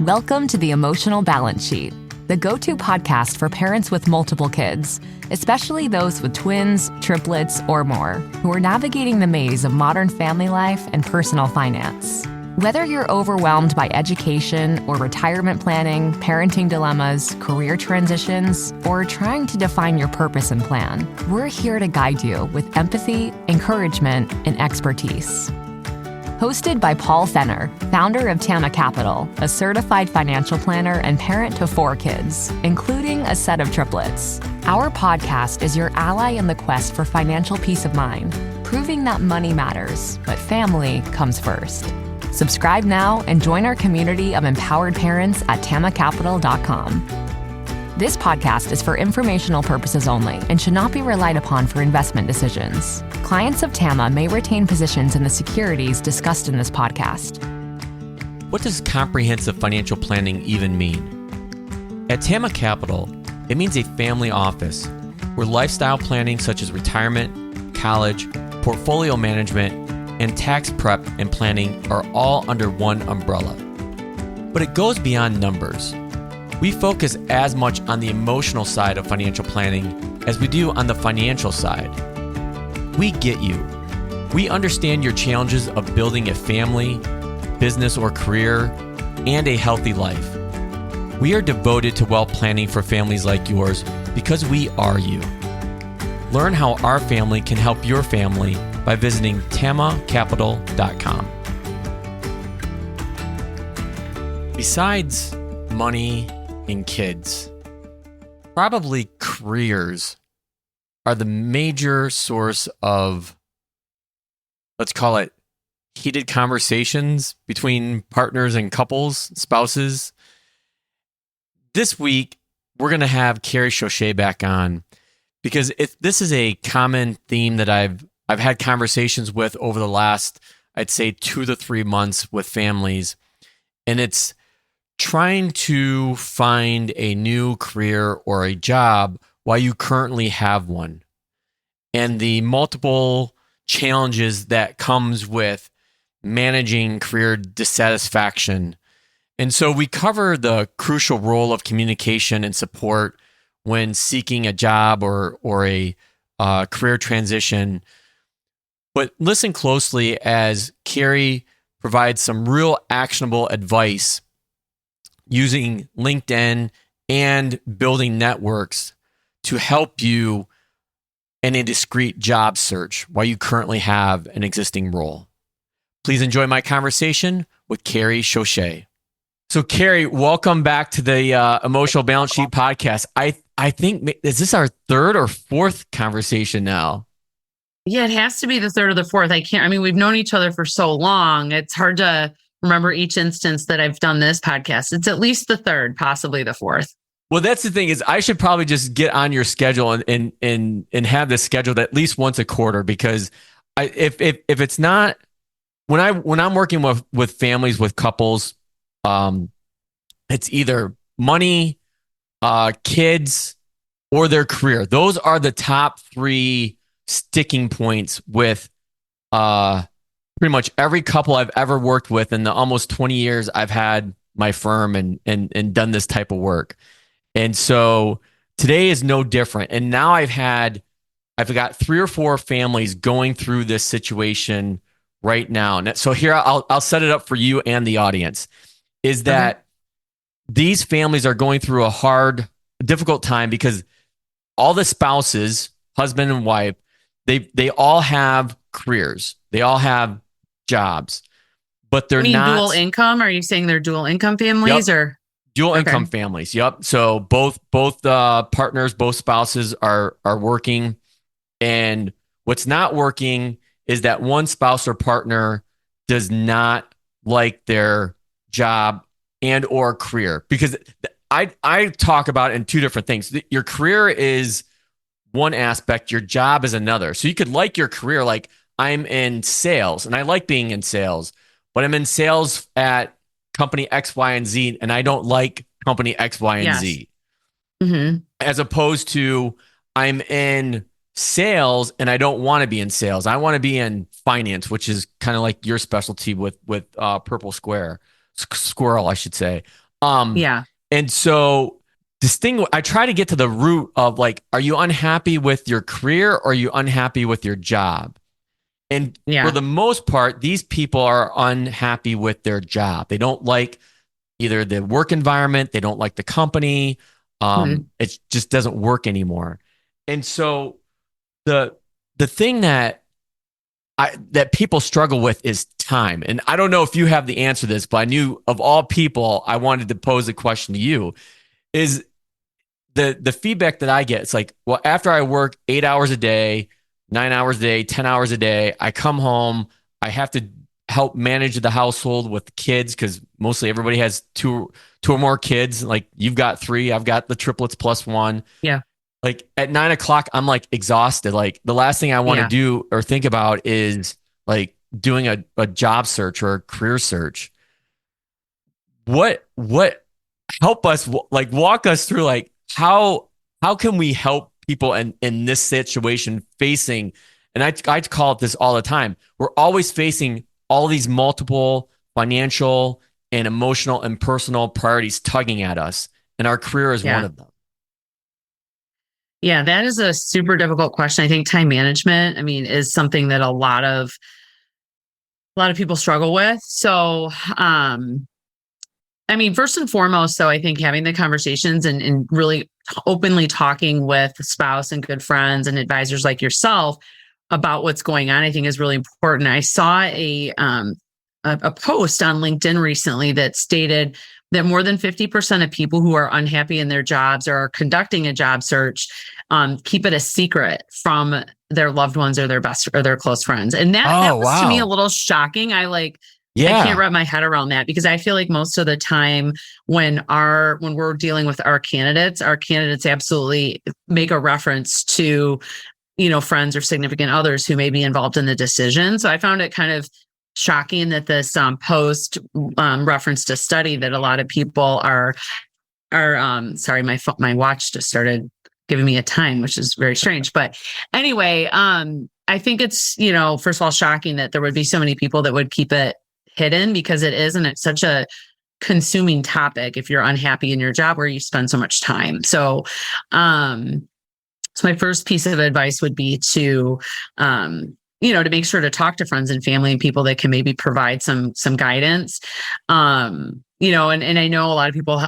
Welcome to the Emotional Balance Sheet, the go-to podcast for parents with multiple kids, especially those with twins, triplets, or more, who are navigating the maze of modern family life and personal finance. Whether you're overwhelmed by education or retirement planning, parenting dilemmas, career transitions, or trying to define your purpose and plan, we're here to guide you with empathy, encouragement, and expertise. Hosted by Paul Fenner, founder of Tama Capital, a certified financial planner and parent to 4 kids, including a set of triplets. Our podcast is your ally in the quest for financial peace of mind, proving that money matters, but family comes first. Subscribe now and join our community of empowered parents at tamacapital.com. This podcast is for informational purposes only and should not be relied upon for investment decisions. Clients of Tama may retain positions in the securities discussed in this podcast. What does comprehensive financial planning even mean? At Tama Capital, it means a family office where lifestyle planning such as retirement, college, portfolio management, and tax prep and planning are all under one umbrella. But it goes beyond numbers. We focus as much on the emotional side of financial planning as we do on the financial side. We get you. We understand your challenges of building a family, business or career, and a healthy life. We are devoted to wealth planning for families like yours because we are you. Learn how our family can help your family by visiting tamacapital.com. Besides money and kids, probably careers are the major source of, let's call it, heated conversations between partners and couples, spouses. This week, we're going to have Carrie Schochet back on because this is a common theme that I've had conversations with over the last, I'd say, 2 to 3 months with families, and it's trying to find a new career or a job while you currently have one, and the multiple challenges that comes with managing career dissatisfaction. And so we cover the crucial role of communication and support when seeking a job or a career transition. But listen closely as Carrie provides some real actionable advice using LinkedIn and building networks to help you in a discrete job search while you currently have an existing role. Please enjoy my conversation with Carrie Schochet. So Carrie, welcome back to the Emotional Balance Sheet podcast. I think, is this our 3rd or 4th conversation now? Yeah, it has to be the 3rd or the 4th. We've known each other for so long. It's hard to remember each instance that I've done this podcast. It's at least the 3rd, possibly the 4th. Well, that's the thing is I should probably just get on your schedule and have this scheduled at least once a quarter, because if it's not, when I'm working with families, with couples, it's either money, kids, or their career. Those are the top 3 sticking points with pretty much every couple I've ever worked with in the almost 20 years I've had my firm and done this type of work. And so today is no different. And now I've got 3 or 4 families going through this situation right now. And so here I'll set it up for you and the audience, is that these families are going through a difficult time because all the spouses, husband and wife, they all have careers. They all have jobs, but they're not dual income. Are you saying they're dual income families? Yep. Or dual income families? Yep. So both partners, both spouses are working, and what's not working is that one spouse or partner does not like their job and or career, because I talk about it in 2 different things. Your career is one aspect, your job is another. So you could like your career, like I'm in sales and I like being in sales, but I'm in sales at company X, Y, and Z, and I don't like company X, Y, and Z. Mm-hmm. As opposed to I'm in sales and I don't want to be in sales. I want to be in finance, which is kind of like your specialty with Purple Squirrel, I should say. Yeah. And so I try to get to the root of like, are you unhappy with your career or are you unhappy with your job? And for the most part, these people are unhappy with their job. They don't like either the work environment, they don't like the company. It just doesn't work anymore. And so the thing that people struggle with is time. And I don't know if you have the answer to this, but I knew of all people, I wanted to pose a question to you. Is the feedback that I get, it's like, well, after I work 8 hours a day, 9 hours a day, 10 hours a day, I come home, I have to help manage the household with the kids because mostly everybody has two or more kids. Like you've got 3, I've got the triplets plus 1. Yeah. Like at 9 o'clock, I'm like exhausted. Like the last thing I want to do or think about is like doing a job search or a career search. What help us, like walk us through like how can we help people in this situation facing, and I call it this all the time. We're always facing all these multiple financial and emotional and personal priorities tugging at us, and our career is one of them. Yeah, that is a super difficult question. I think time management, is something that a lot of people struggle with. So, first and foremost, though, I think having the conversations and really openly talking with a spouse and good friends and advisors like yourself about what's going on, I think is really important. I saw a post on LinkedIn recently that stated that more than 50% of people who are unhappy in their jobs or are conducting a job search keep it a secret from their loved ones or their best or their close friends. And that was to me a little shocking. I can't wrap my head around that because I feel like most of the time when we're dealing with our candidates absolutely make a reference to, friends or significant others who may be involved in the decision. So I found it kind of shocking that this post referenced a study that a lot of people are sorry, my watch just started giving me a time, which is very strange. But anyway, I think it's, first of all, shocking that there would be so many people that would keep it hidden because it's such a consuming topic if you're unhappy in your job where you spend so much time. So my first piece of advice would be to to make sure to talk to friends and family and people that can maybe provide some guidance. And I know a lot of people,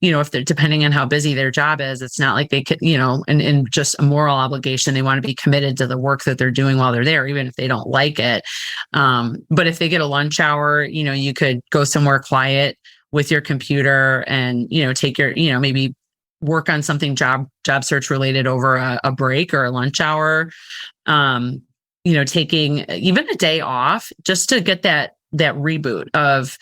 if they're depending on how busy their job is, it's not like they could, and just a moral obligation. They want to be committed to the work that they're doing while they're there, even if they don't like it. But if they get a lunch hour, you could go somewhere quiet with your computer and, take your, maybe work on something job search related over a break or a lunch hour. Taking even a day off just to get that reboot of,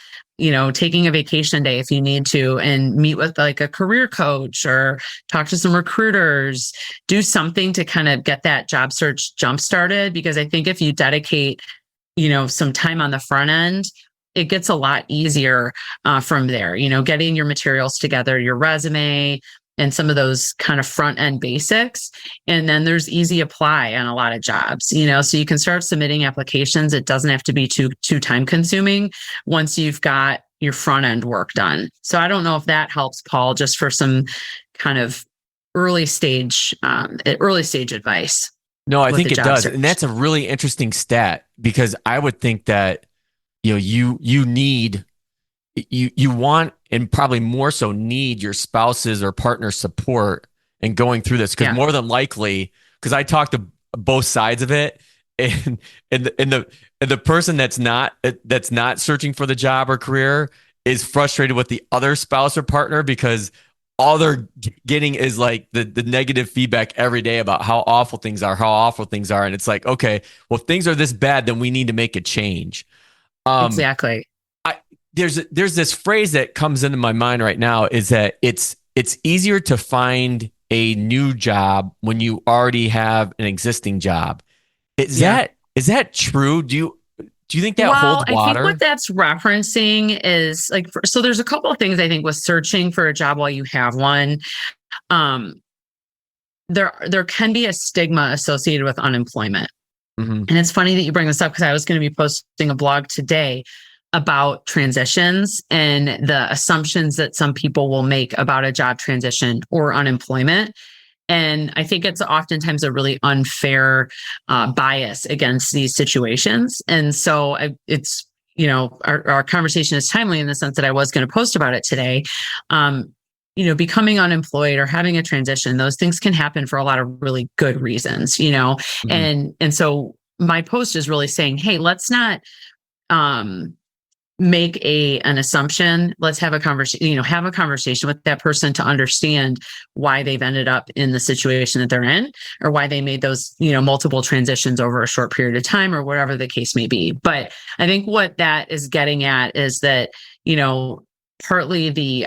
taking a vacation day if you need to and meet with like a career coach or talk to some recruiters, do something to kind of get that job search jump started. Because I think if you dedicate, some time on the front end, it gets a lot easier from there, getting your materials together, your resume, and some of those kind of front end basics. And then there's easy apply on a lot of jobs, so you can start submitting applications. It doesn't have to be too time consuming once you've got your front end work done. So I don't know if that helps, Paul, just for some kind of early stage advice. No, I think it does. And that's a really interesting stat because I would think that, you need, you want, and probably more so need your spouse's or partner's support in going through this. Because more than likely, because I talked to both sides of it, and the person that's not searching for the job or career is frustrated with the other spouse or partner because all they're getting is like the negative feedback every day about how awful things are. And it's like, okay, well, if things are this bad, then we need to make a change. Exactly. There's this phrase that comes into my mind right now is that it's easier to find a new job when you already have an existing job. Is that true? Do you think that holds water? I think what that's referencing is so there's a couple of things I think with searching for a job while you have one. There can be a stigma associated with unemployment. Mm-hmm. And it's funny that you bring this up because I was going to be posting a blog today about transitions and the assumptions that some people will make about a job transition or unemployment. And I think it's oftentimes a really unfair bias against these situations. And so it's, our conversation is timely in the sense that I was going to post about it today. Becoming unemployed or having a transition, those things can happen for a lot of really good reasons, and so my post is really saying, hey, let's not make an assumption. Let's have a conversation with that person to understand why they've ended up in the situation that they're in, or why they made those, multiple transitions over a short period of time, or whatever the case may be. But I think what that is getting at is that, partly the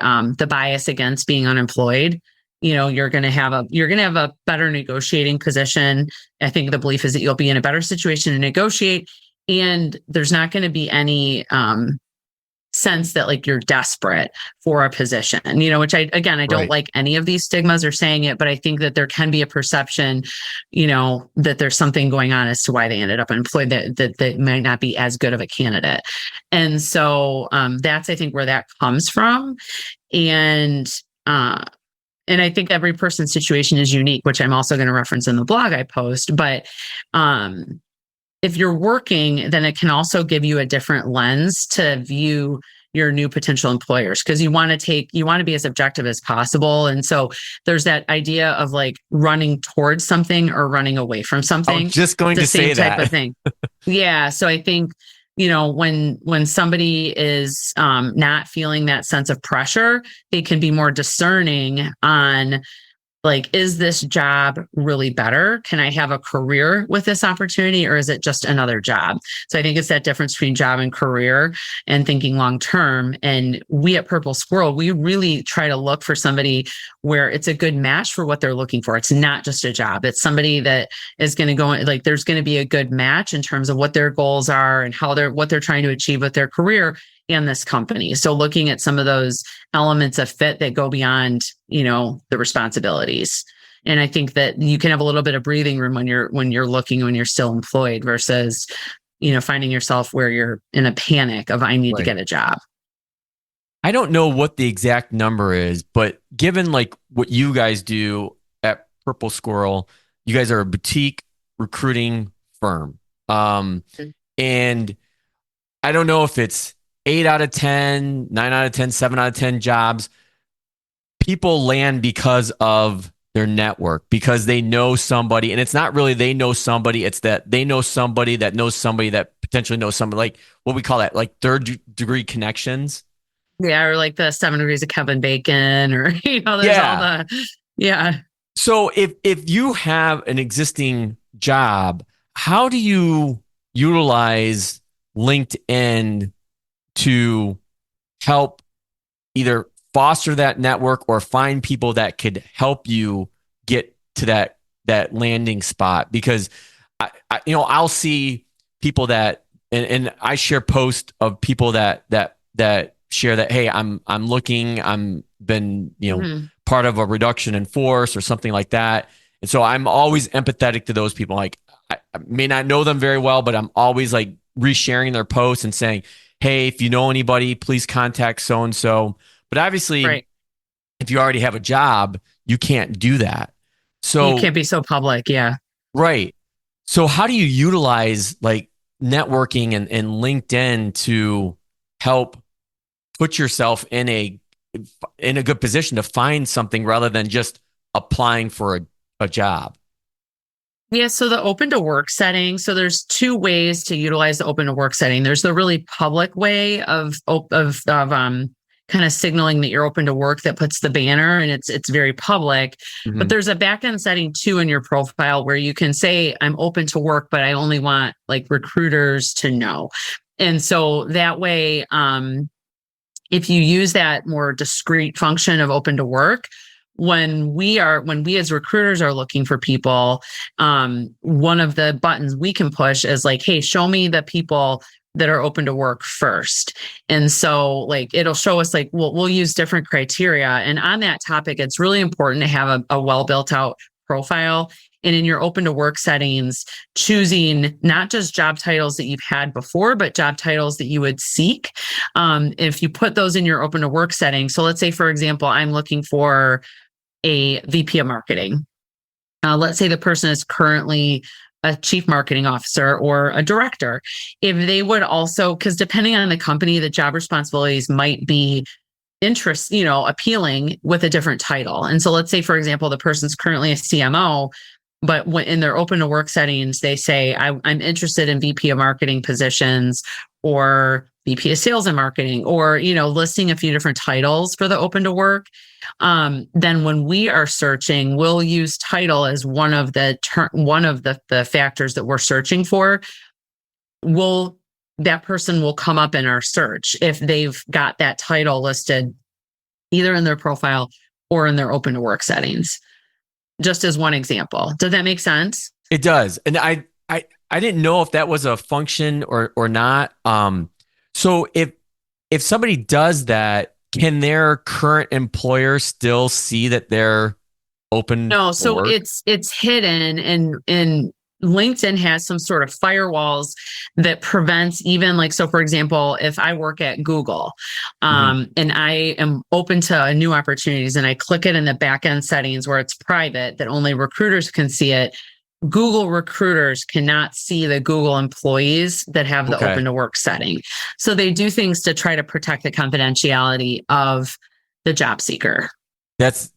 bias against being unemployed, you're going to have a better negotiating position. I think the belief is that you'll be in a better situation to negotiate, and there's not going to be any sense that like you're desperate for a position, which I don't Right. like any of these stigmas or saying it, but I think that there can be a perception, that there's something going on as to why they ended up unemployed, that might not be as good of a candidate. And so that's, I think, where that comes from. And I think every person's situation is unique, which I'm also going to reference in the blog I post. But if you're working, then it can also give you a different lens to view your new potential employers, because you want to be as objective as possible. And so there's that idea of like running towards something or running away from something. I'm just going to say that type of thing. Yeah. So I think, when somebody is not feeling that sense of pressure, they can be more discerning on, like, is this job really better? Can I have a career with this opportunity, or is it just another job? So I think it's that difference between job and career and thinking long term. And we at Purple Squirrel, we really try to look for somebody where it's a good match for what they're looking for. It's not just a job. It's somebody that is going to go, like, there's going to be a good match in terms of what their goals are and what they're trying to achieve with their career and this company. So looking at some of those elements of fit that go beyond, the responsibilities. And I think that you can have a little bit of breathing room when you're still employed versus, finding yourself where you're in a panic of, I need to get a job. I don't know what the exact number is, but given like what you guys do at Purple Squirrel, you guys are a boutique recruiting firm. And I don't know if it's 8 out of 10, 9 out of 10, 7 out of 10 jobs, people land because of their network, because they know somebody. And it's not really they know somebody, it's that they know somebody that knows somebody that potentially knows somebody, like what we call that, like third degree connections. Yeah, or like the 7 degrees of Kevin Bacon, or, there's all the, yeah. So if you have an existing job, how do you utilize LinkedIn to help either foster that network or find people that could help you get to that landing spot? Because I'll see people that, and I share posts of people that share that, hey, I'm looking, I'm been, part of a reduction in force or something like that. And so I'm always empathetic to those people. Like, I may not know them very well, but I'm always like resharing their posts and saying, hey, if you know anybody, please contact so-and-so. But obviously, if you already have a job, you can't do that. So you can't be so public. Yeah. Right. So how do you utilize like networking and LinkedIn to help put yourself in a good position to find something rather than just applying for a job? Yeah. So the open to work setting. So there's two ways to utilize the open to work setting. There's the really public way of kind of signaling that you're open to work that puts the banner and it's very public. Mm-hmm. But there's a back-end setting too in your profile where you can say, I'm open to work, but I only want like recruiters to know. And so that way, if you use that more discreet function of open to work, when we as recruiters are looking for people, one of the buttons we can push is like, hey, show me the people that are open to work first. And so like, it'll show us like, we'll use different criteria. And on that topic, it's really important to have a well built out profile and in your open to work settings, choosing not just job titles that you've had before, but job titles that you would seek. If you put those in your open to work setting. So let's say, for example, I'm looking for a VP of marketing. Let's say the person is currently a chief marketing officer or a director. If they would also, because depending on the company, the job responsibilities might be appealing with a different title. And so let's say, for example, the person's currently a CMO, but when in their open to work settings, they say, I'm interested in VP of marketing positions or VP of sales and marketing, or, listing a few different titles for the open to work. Then when we are searching, we'll use title as one of the factors that we're searching for. That person will come up in our search if they've got that title listed either in their profile or in their open to work settings. Just as one example. Does that make sense? It does. And I didn't know if that was a function or not. So if somebody does that, can their current employer still see that they're open? No, so work? it's hidden, and LinkedIn has some sort of firewalls that prevents even so for example, if I work at Google, and I am open to new opportunities and I click it in the back end settings where it's private, that only recruiters can see it, Google recruiters cannot see the Google employees that have the open to work setting. So they do things to try to protect the confidentiality of the job seeker. That's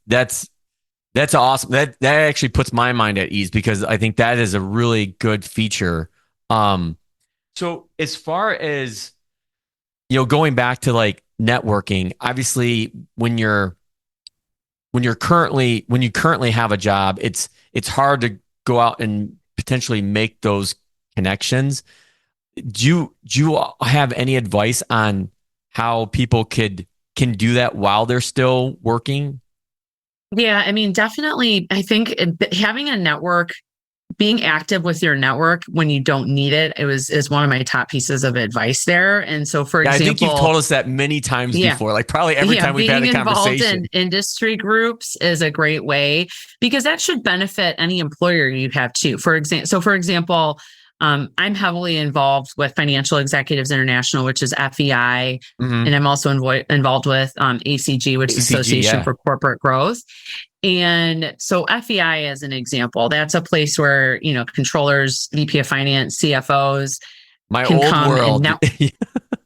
awesome. That actually puts my mind at ease, because I think that is a really good feature. So as far as, going back to networking, obviously when you currently have a job, it's hard to go out and potentially make those connections. Do you have any advice on how people can do that while they're still working? Yeah, I mean, definitely. I think having a network, being active with your network when you don't need it, is one of my top pieces of advice there. And so, for example, I think you've told us that many times before, probably every time we've had a conversation. Being involved in industry groups is a great way, because that should benefit any employer you have too. For example, I'm heavily involved with Financial Executives International, which is FEI, and I'm also involved with ACG, which is Association for Corporate Growth. And so FEI, as an example, that's a place where controllers, VP of Finance, CFOs can come world.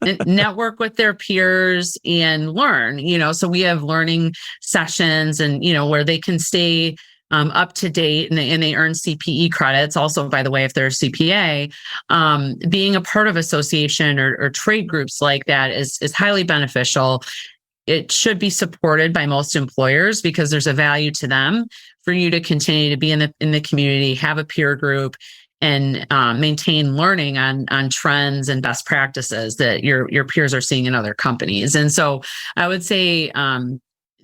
And network with their peers and learn. So we have learning sessions, and where they can stay up to date, and they earn CPE credits. Also, by the way, if they're a CPA, being a part of association or trade groups like that is highly beneficial. It should be supported by most employers, because there's a value to them for you to continue to be in the community, have a peer group, and maintain learning on trends and best practices that your peers are seeing in other companies. And so I would say, and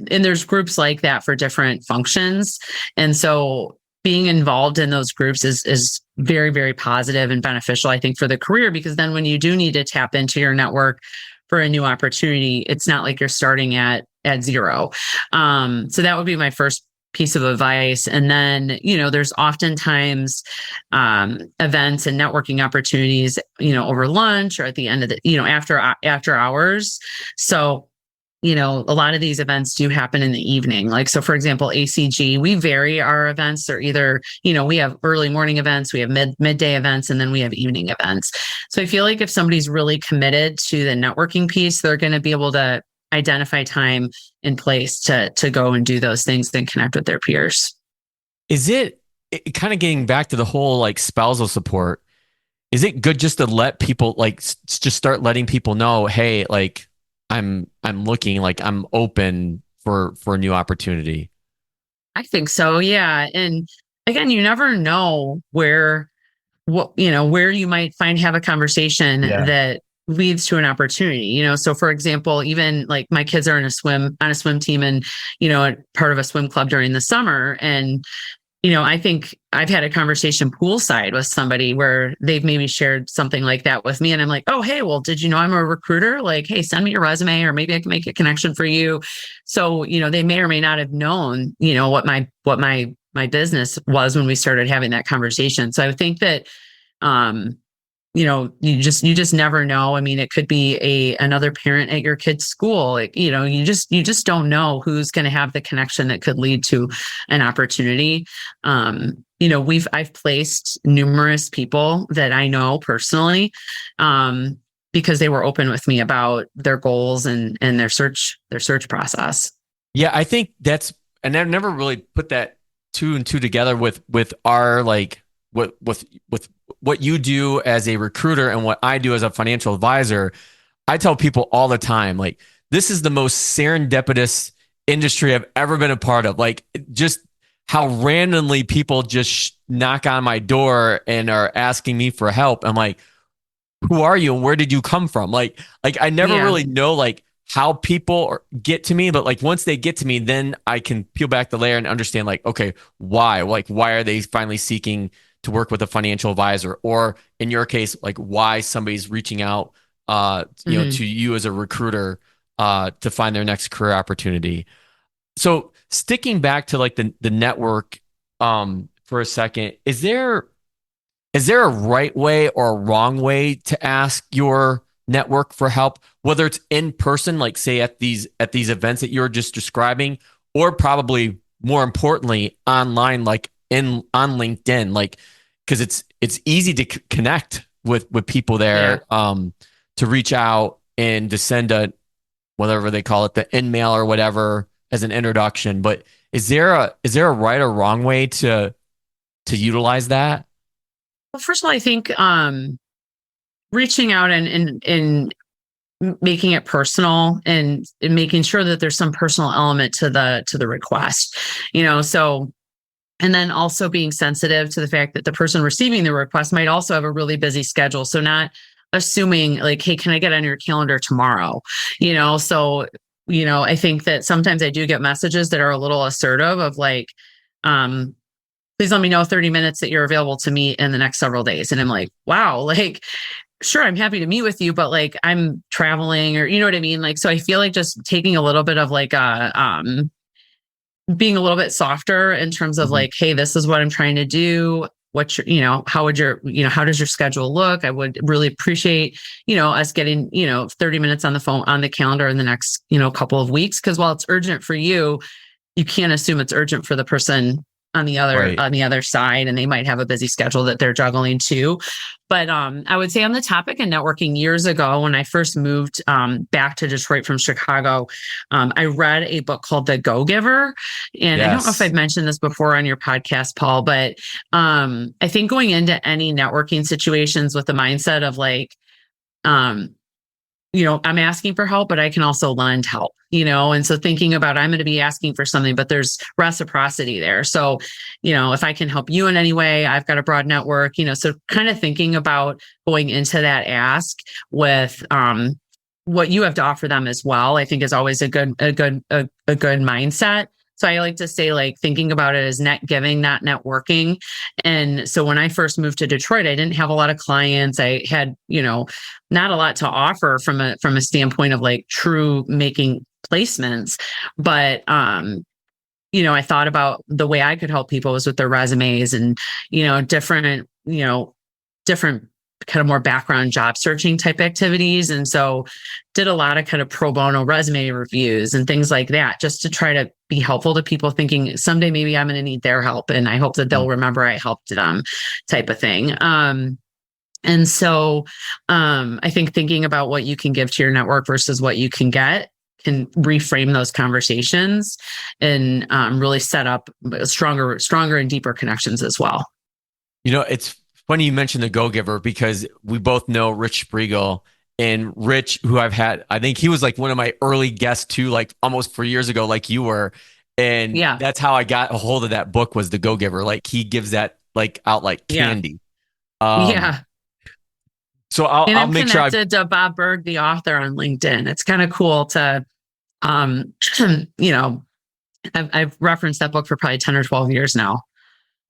there's groups like that for different functions. And so being involved in those groups is very, very positive and beneficial, I think, for the career, because then when you do need to tap into your network for a new opportunity, it's not like you're starting at zero. So that would be my first piece of advice. And then, there's oftentimes events and networking opportunities, over lunch or at the end of the, after hours. So, a lot of these events do happen in the evening. So for example, ACG, we vary our events. They're either, we have early morning events, we have midday events, and then we have evening events. So I feel like if somebody's really committed to the networking piece, they're going to be able to identify time and place to go and do those things, then connect with their peers. Is it kind of getting back to the whole spousal support? Is it good just to let people just start letting people know, hey, I'm looking, I'm open for a new opportunity? I think so. Yeah. And again, you never know where you might have a conversation that leads to an opportunity, so for example, even my kids are on a swim team, and, part of a swim club during the summer. And, I think I've had a conversation poolside with somebody where they've maybe shared something like that with me. And I'm like, oh, hey, well, did you know I'm a recruiter? Hey, send me your resume, or maybe I can make a connection for you. So, they may or may not have known, what my my business was when we started having that conversation. So I think that, you just never know. I mean, it could be another parent at your kid's school. Like, you just don't know who's going to have the connection that could lead to an opportunity. I've placed numerous people that I know personally, because they were open with me about their goals and their search process. Yeah, I think and I've never really put that two and two together with our like with what you do as a recruiter and what I do as a financial advisor. I tell people all the time, like, this is the most serendipitous industry I've ever been a part of. Like, just how randomly people just knock on my door and are asking me for help. I'm like, who are you and where did you come from? Like I never really know like how people get to me, but like once they get to me, then I can peel back the layer and understand like, okay, why? Like, why are they finally seeking to work with a financial advisor? Or in your case, like why somebody's reaching out, to you as a recruiter, to find their next career opportunity. So sticking back to like the network, for a second, is there a right way or a wrong way to ask your network for help, whether it's in person, like say at these events that you're just describing, or probably more importantly online, like on LinkedIn, like, because it's easy to connect with people there, to reach out and to send whatever they call it, the in-mail or whatever as an introduction. But is there a right or wrong way to utilize that? Well, first of all, I think reaching out and making it personal and making sure that there's some personal element to the request, so, and then also being sensitive to the fact that the person receiving the request might also have a really busy schedule. So not assuming like, hey, can I get on your calendar tomorrow? So, I think that sometimes I do get messages that are a little assertive of like, please let me know 30 minutes that you're available to meet in the next several days. And I'm like, wow, like, sure, I'm happy to meet with you, but like I'm traveling, or you know what I mean? Like, so I feel like just taking a little bit of like being a little bit softer in terms of like, hey, this is what I'm trying to do. What's your, how does your schedule look? I would really appreciate, us getting, 30 minutes on the phone, on the calendar in the next, couple of weeks. Cause while it's urgent for you, you can't assume it's urgent for the person on the other side, and they might have a busy schedule that they're juggling too. But I would say on the topic of networking, years ago when I first moved back to Detroit from Chicago, I read a book called The Go-Giver. And I don't know if I've mentioned this before on your podcast, Paul, but I think going into any networking situations with the mindset of like, I'm asking for help, but I can also lend help, and so thinking about, I'm going to be asking for something, but there's reciprocity there. So, if I can help you in any way, I've got a broad network, so kind of thinking about going into that ask with, what you have to offer them as well, I think is always a good mindset. So I like to say, like, thinking about it as net giving, not networking. And so when I first moved to Detroit, I didn't have a lot of clients. I had, not a lot to offer from a standpoint of like true making placements. But, I thought about the way I could help people was with their resumes and, different kind of more background job searching type activities. And so did a lot of kind of pro bono resume reviews and things like that, just to try to be helpful to people, thinking someday maybe I'm going to need their help. And I hope that they'll remember I helped them, type of thing. And so I think thinking about what you can give to your network versus what you can get can reframe those conversations and really set up stronger and deeper connections as well. It's funny you mentioned The Go-Giver, because we both know Rich Spriegel, and Rich, who I've had, I think he was like one of my early guests too, like almost 4 years ago, like you were. And that's how I got a hold of that book, was The Go-Giver. Like he gives that like out like candy. So I'll make sure I'm connected to Bob Burg, the author, on LinkedIn. It's kind of cool to, I've referenced that book for probably 10 or 12 years now.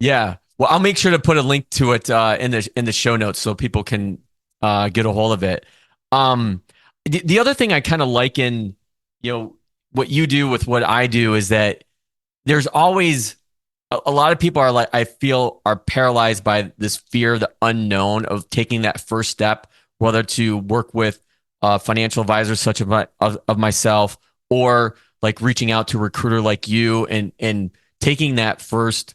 Yeah. Well, I'll make sure to put a link to it in the show notes so people can get a hold of it. The other thing I kind of liken, what you do with what I do, is that there's always a lot of people are like, I feel, are paralyzed by this fear of the unknown of taking that first step, whether to work with financial advisors such of myself, or like reaching out to a recruiter like you, and taking that first,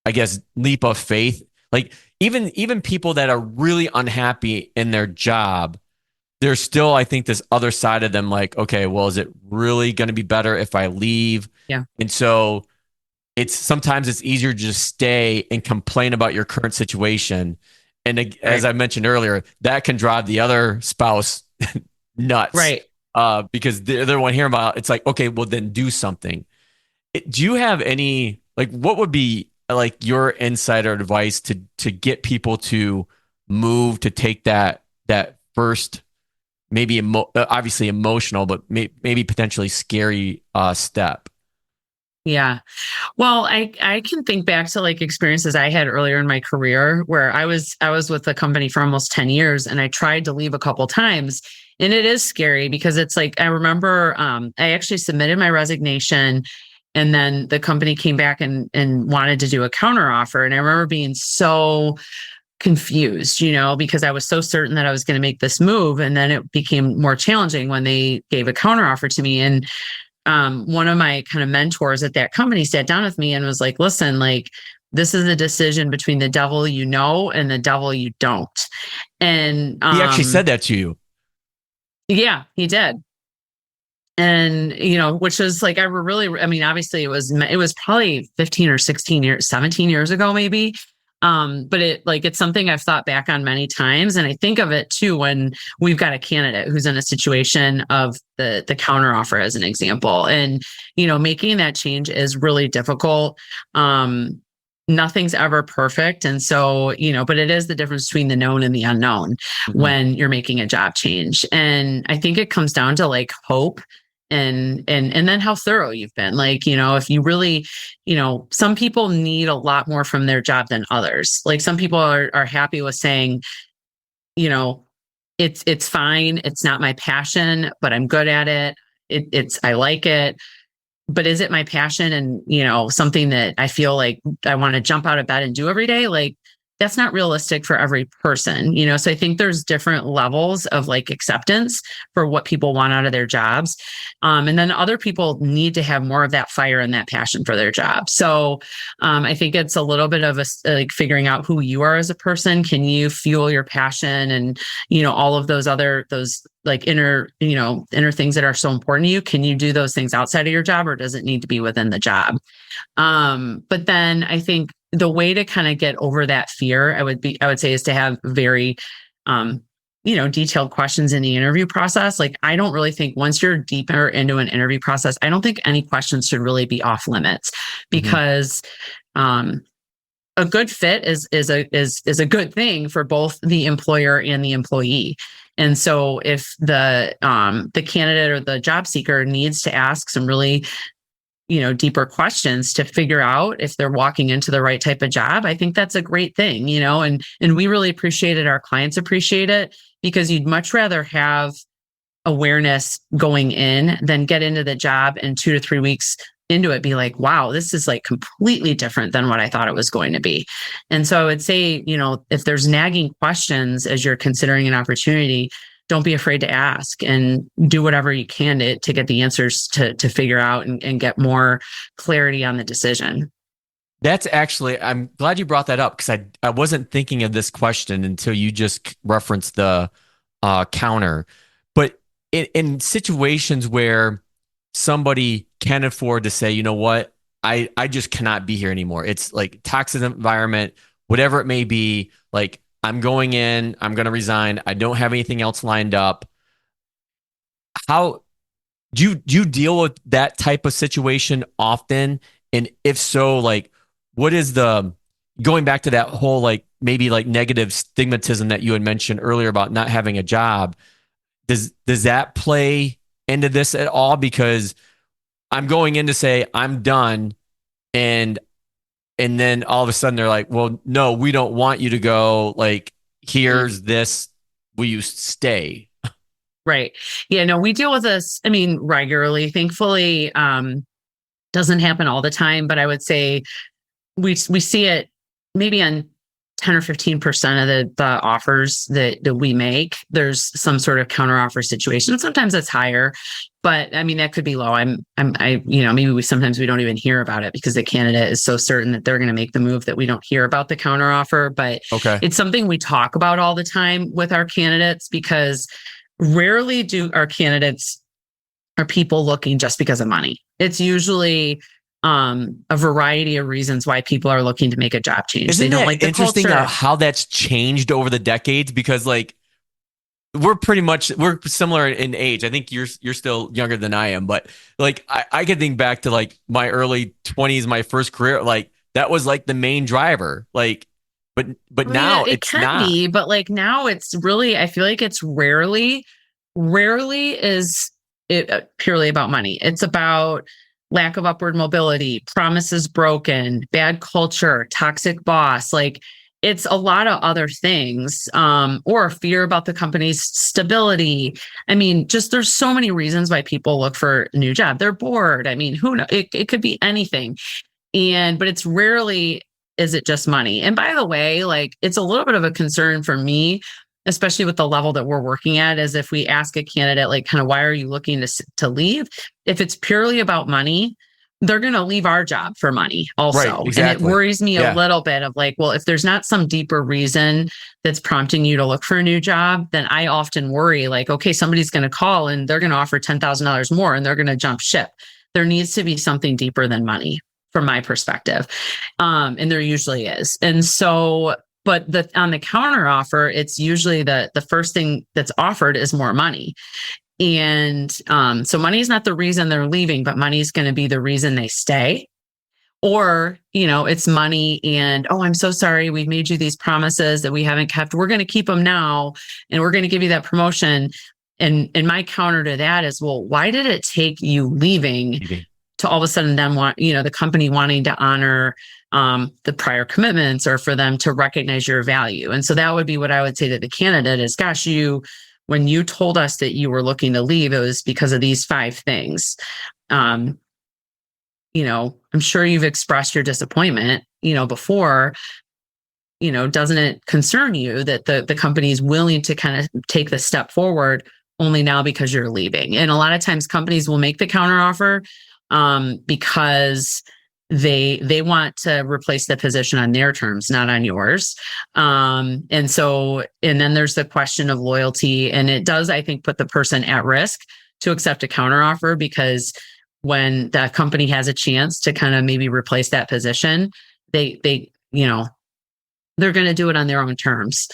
I guess, leap of faith. Like even people that are really unhappy in their job, there's still, I think, this other side of them, like, okay, well, is it really going to be better if I leave? Yeah. And so sometimes it's easier to just stay and complain about your current situation. And as I mentioned earlier, that can drive the other spouse nuts. Right. Because they're the one hearing about it. It's like, okay, well then do something. Do you have any, like, what would be like your insight or advice to get people to move, to take that first, maybe obviously emotional, but maybe potentially scary step? Yeah. Well, I can think back to like experiences I had earlier in my career where I was with the company for almost 10 years, and I tried to leave a couple times. And it is scary because it's like, I remember I actually submitted my resignation, and then the company came back and wanted to do a counteroffer. And I remember being so confused, because I was so certain that I was going to make this move. And then it became more challenging when they gave a counteroffer to me. And one of my kind of mentors at that company sat down with me and was like, listen, like, this is a decision between the devil you know and the devil you don't. And he actually said that to you. Yeah, he did. And, which was like, obviously it was probably 15 or 16 years, 17 years ago, maybe. But it's something I've thought back on many times. And I think of it too, when we've got a candidate who's in a situation of the counteroffer as an example, and, making that change is really difficult. Nothing's ever perfect. And so, but it is the difference between the known and the unknown when you're making a job change. And I think it comes down to like hope and then how thorough you've been. Like, if you really, some people need a lot more from their job than others. Like some people are happy with saying, it's fine. It's not my passion, but I'm good at it. I like it. But is it my passion and, something that I feel like I want to jump out of bed and do every day? Like, that's not realistic for every person, So I think there's different levels of like acceptance for what people want out of their jobs. And then other people need to have more of that fire and that passion for their job. So I think it's a little bit of like figuring out who you are as a person. Can you fuel your passion and, all of those like inner things that are so important to you? Can you do those things outside of your job, or does it need to be within the job? But then I think the way to kind of get over that fear, I would say, is to have very, detailed questions in the interview process. Like, I don't really think once you're deeper into an interview process, I don't think any questions should really be off limits, because, a good fit is a good thing for both the employer and the employee. And so if the candidate or the job seeker needs to ask some really, deeper questions to figure out if they're walking into the right type of job, I think that's a great thing, and we really appreciate it. Our clients appreciate it, because you'd much rather have awareness going in than get into the job and 2 to 3 weeks into it be like, wow, this is like completely different than what I thought it was going to be. And so I would say, if there's nagging questions as you're considering an opportunity, don't be afraid to ask, and do whatever you can to get the answers to figure out and get more clarity on the decision. That's actually, I'm glad you brought that up, because I wasn't thinking of this question until you just referenced the counter. But in situations where somebody can afford to say, you know what, I just cannot be here anymore. It's like toxic environment, whatever it may be, like, I'm going in, I'm going to resign, I don't have anything else lined up. How do you deal with that type of situation often? And if so, like, what is going back to that whole, like, maybe like negative stigmatism that you had mentioned earlier about not having a job? Does that play into this at all? Because I'm going in to say I'm done, and then all of a sudden they're like, well, no, we don't want you to go. Like, here's this. Will you stay? Right. Yeah, no, we deal with this, regularly. Thankfully, doesn't happen all the time, but I would say we see it maybe on 10 or 15% of the offers that we make. There's some sort of counteroffer situation. Sometimes it's higher, but I mean, that could be low. Maybe sometimes we don't even hear about it because the candidate is so certain that they're going to make the move that we don't hear about the counteroffer. But it's something we talk about all the time with our candidates, because rarely are people looking just because of money. It's usually a variety of reasons why people are looking to make a job change. Isn't they don't that like the interesting culture. how that's changed over the decades? Because like we're similar in age. I think you're still younger than I am, but like I can think back to like my early 20s, my first career, like that was like the main driver. Like, but now it it's can not. be, but like now it's really, I feel like it's rarely is it purely about money. It's about lack of upward mobility, promises broken, bad culture, toxic boss. Like it's a lot of other things, or fear about the company's stability. I mean, just there's so many reasons why people look for a new job. They're bored. I mean, who knows? It could be anything. But it's rarely, is it just money? And by the way, like it's a little bit of a concern for me, especially with the level that we're working at, is if we ask a candidate, like, kind of, why are you looking to leave? If it's purely about money, they're going to leave our job for money also. Right, exactly. And it worries me a little bit of like, well, if there's not some deeper reason that's prompting you to look for a new job, then I often worry like, okay, somebody's going to call and they're going to offer $10,000 more and they're going to jump ship. There needs to be something deeper than money from my perspective. And there usually is. And so, but on the counter offer, it's usually the first thing that's offered is more money. And so money is not the reason they're leaving, but money is going to be the reason they stay. Or, it's money and, oh, I'm so sorry. We've made you these promises that we haven't kept. We're going to keep them now. And we're going to give you that promotion. And my counter to that is, well, why did it take you leaving to all of a sudden then want, the company wanting to honor the prior commitments, or for them to recognize your value? And so that would be what I would say to the candidate is, gosh, when you told us that you were looking to leave, it was because of these 5 things. I'm sure you've expressed your disappointment, before. Doesn't it concern you that the company is willing to kind of take the step forward only now because you're leaving? And a lot of times companies will make the counteroffer because they want to replace the position on their terms, not on yours. And then there's the question of loyalty, and it does, I think, put the person at risk to accept a counteroffer, because when the company has a chance to kind of maybe replace that position, they're going to do it on their own terms.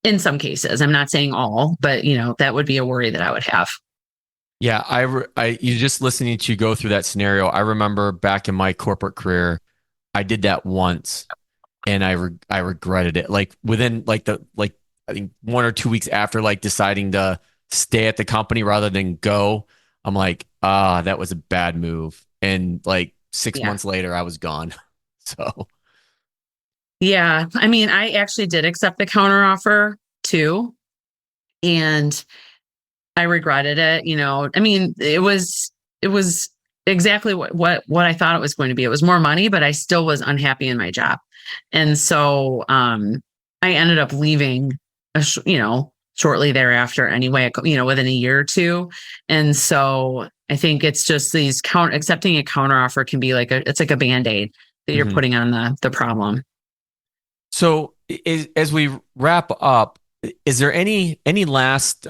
In some cases, I'm not saying all, but that would be a worry that I would have. Yeah, you just listening to you go through that scenario. I remember back in my corporate career, I did that once, and I regretted it. Like within I think 1 or 2 weeks after like deciding to stay at the company rather than go, I'm like, that was a bad move. And like 6 months later, I was gone. So. Yeah, I mean, I actually did accept the counteroffer too, and I regretted it. I mean, it was exactly what I thought it was going to be. It was more money, but I still was unhappy in my job. And so I ended up leaving, shortly thereafter anyway, within a year or two. And so I think it's just accepting a counteroffer can be it's like a Band-Aid that you're putting on the problem. So as we wrap up, is there any last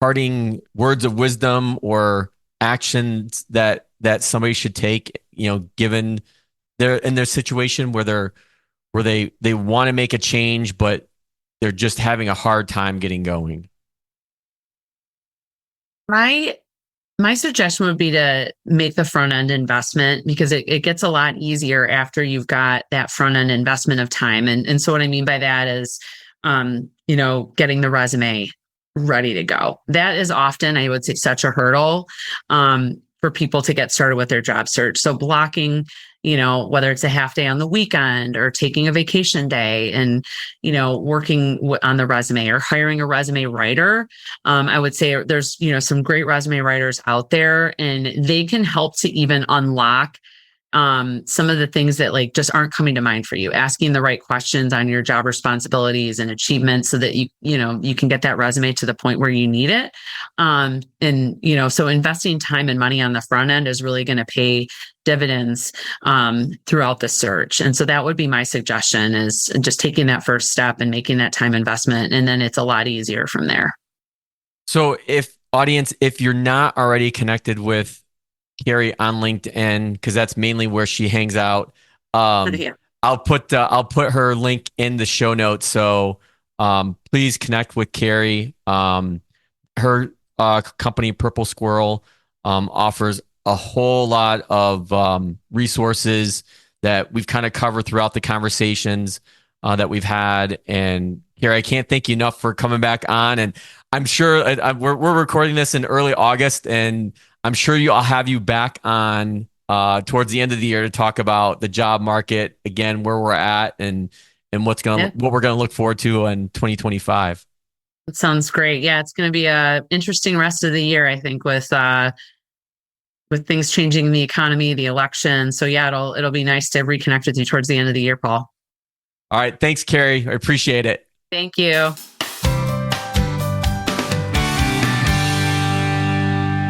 parting words of wisdom or actions that somebody should take, given they're in their situation where they want to make a change, but they're just having a hard time getting going? My suggestion would be to make the front end investment, because it gets a lot easier after you've got that front end investment of time. And so what I mean by that is, getting the resume ready to go. That is often, I would say, such a hurdle for people to get started with their job search. So blocking, whether it's a half day on the weekend or taking a vacation day and, working on the resume, or hiring a resume writer. I would say there's, some great resume writers out there, and they can help to even unlock some of the things that like just aren't coming to mind for you, asking the right questions on your job responsibilities and achievements so that you can get that resume to the point where you need it. So investing time and money on the front end is really going to pay dividends throughout the search. And so that would be my suggestion, is just taking that first step and making that time investment. And then it's a lot easier from there. So if you're not already connected with Carrie on LinkedIn, because that's mainly where she hangs out, Yeah. I'll put her link in the show notes. So please connect with Carrie. Her company, Purple Squirrel, offers a whole lot of resources that we've kind of covered throughout the conversations that we've had. And Carrie, I can't thank you enough for coming back on. And I'm sure we're recording this in early August, and I'm sure I'll have you back on towards the end of the year to talk about the job market again, where we're at, and what we're gonna look forward to in 2025. That sounds great. Yeah, it's going to be a interesting rest of the year, I think, with things changing in the economy, the election. So yeah, it'll be nice to reconnect with you towards the end of the year, Paul. All right, thanks, Carrie. I appreciate it. Thank you.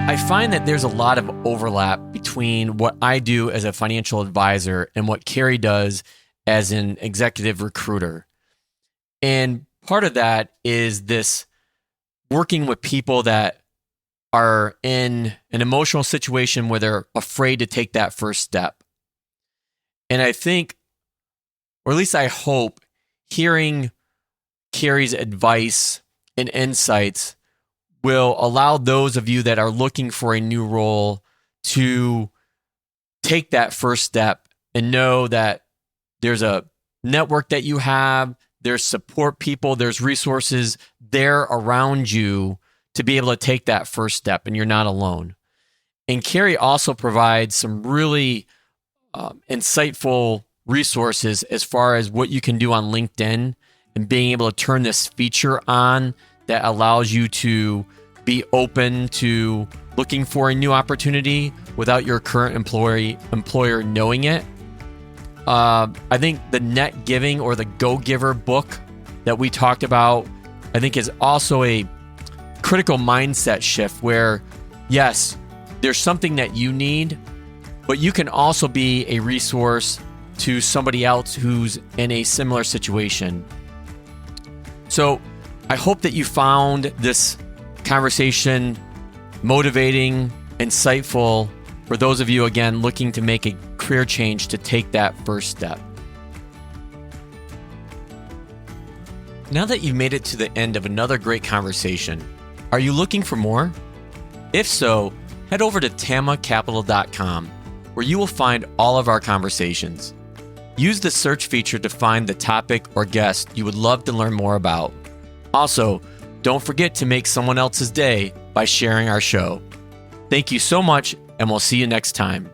I find that there's a lot of overlap between what I do as a financial advisor and what Carrie does as an executive recruiter. And part of that is this working with people that are in an emotional situation where they're afraid to take that first step. And I think, or at least I hope, hearing Carrie's advice and insights will allow those of you that are looking for a new role to take that first step and know that there's a network that you have, there's support people, there's resources there around you to be able to take that first step, and you're not alone. And Carrie also provides some really insightful resources as far as what you can do on LinkedIn and being able to turn this feature on that allows you to be open to looking for a new opportunity without your current employer knowing it. I think the Net Giving or the Go Giver book that we talked about, I think is also a critical mindset shift where, yes, there's something that you need, but you can also be a resource to somebody else who's in a similar situation. So I hope that you found this conversation motivating, insightful for those of you, again, looking to make a career change to take that first step. Now that you've made it to the end of another great conversation, are you looking for more? If so, head over to tamacapital.com, where you will find all of our conversations. Use the search feature to find the topic or guest you would love to learn more about. Also, don't forget to make someone else's day by sharing our show. Thank you so much, and we'll see you next time.